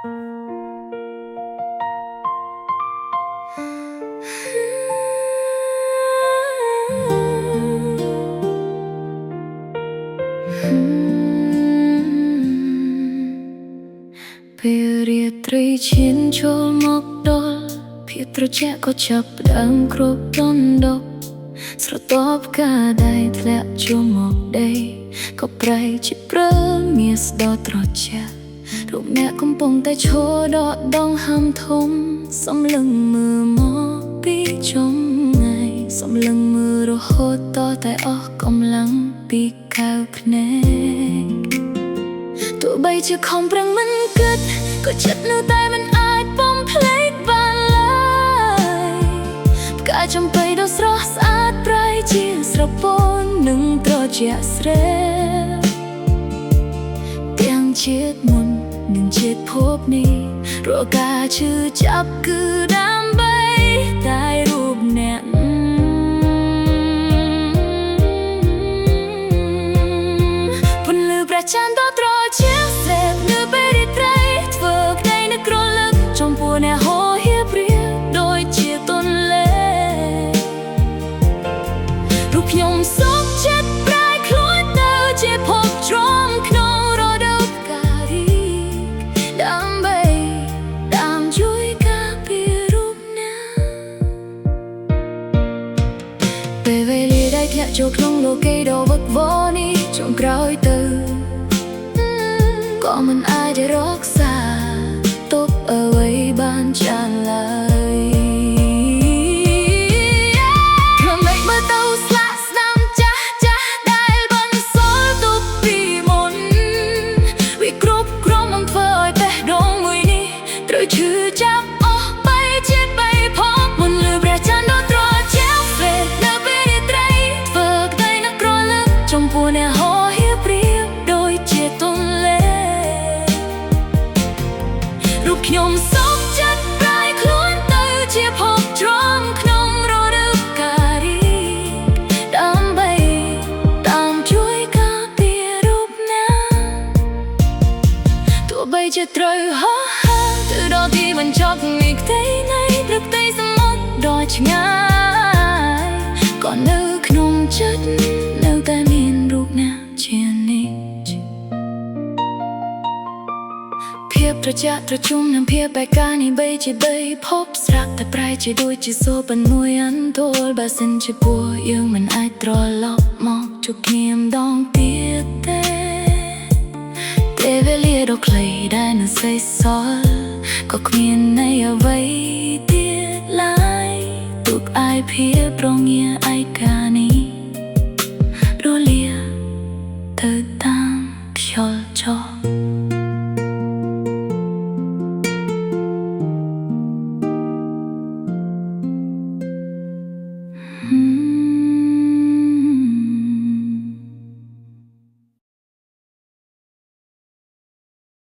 ពេលរាត្រីឈានចូលមកដល់ភាពត្រជាក់ក៏ចាប់ផ្ដើមគ្រប់ដុនដប់ស្រទាប់ផ្កាដែលធ្លាក់ចូលមកដីក៏ប្រែជាព្រើមាសដ៏ត្រជាក់រូបអ្នកកំពុងតែឈរដកដងហាំធំសំលឹងមើលមកពីចុងថ្ងៃសំលឹងមើលរហូតតតែអស់កម្លាំងពីកៅភ្នែកទោះបីជាខំប្រឹងមិនគិតក៏ចិត្តនៅតែមិនអាចបំភ្លេចបានឡើយផ្កាចំបៃដ៏ស្រស់ស្អាតប្រៃជាស្រពោននឹងត្រជាក់ស្រែទាំងជាតិមុននឹងជាតិភពនេះរកការឈឺចាប់គឺដើម្បីតែរូបអ្នកពន្លឺព្រះច័ន្ទដ៏ត្រជាក់ស្រែនៅពេលរាត្រីធ្វើក្តីនឹករលឹកចំពោះអ្នកហោហៀព្រាដូចជាទន្លេរូបខ្ញុំសុខចិត្តប្រែខ្លួនទៅជាភពជ្រាំក្នុងរដូវផ្ការីកដើម្បីតាមជួយការពាររូបអ្នកពេលវេលាដែលធ្លាក់ចូលក្នុងលោកីដ៏វឹកវរនេះចុងក្រោយទៅក៏មិនអាចរក្សាទុកអ្វីបានចាស់ឡើយខ្ញុំលែងមើលទៅស្លាកស្នាមចាស់ចាស់ដែលបន្សល់ទុកពីមុនវាគ្រប់គ្រងនឹងធ្វើឲ្យបេះដូងមួយនេះត្រូវឈឺចាប់អស់បីជាតិបីភពមុនលើព្រះច័ន្ទដ៏ត្រជាក់ស្រែនៅពេលរាត្រីធ្វើក្តីនឹករលឹកចំពោះអ្នកហោហៀព្រាដូចជាទន្លេរូបខ្ញុំសុខចិត្តប្រែខ្លួនទៅជាភពជ្រាំក្នុងរដូវផ្ការីកដើម្បីតាមជួយការពាររូបអ្នកទោះបីជាត្រូវហោះហើរទៅដល់ទីបញ្ចប់នៃផ្ទៃនៃព្រឹកផ្ទៃសមុទ្រដ៏ឆ្ងាយក៏នៅក្នុងចិត្តនៅតែមានរូបអ្នកជានិច្ចភាពត្រជាក់ត្រជុំនឹងភាពបែកការនេះបីជាបីភពស្រាប់តែប្រែជាដូចជាសូរប៉ុនមួយអន្ទល់បើសិនជាពួកយើងមិនអាចត្រឡប់មកជួបគ្នាម្ដងទៀតទេពេលវេលាដ៏ខ្លីដែលនៅសេសសល់ក៏គ្មានន័យអ្វីទៀតឡើយទុកឯភាពរងាឯកានេះរលាទៅតាមខ្យល់ចោល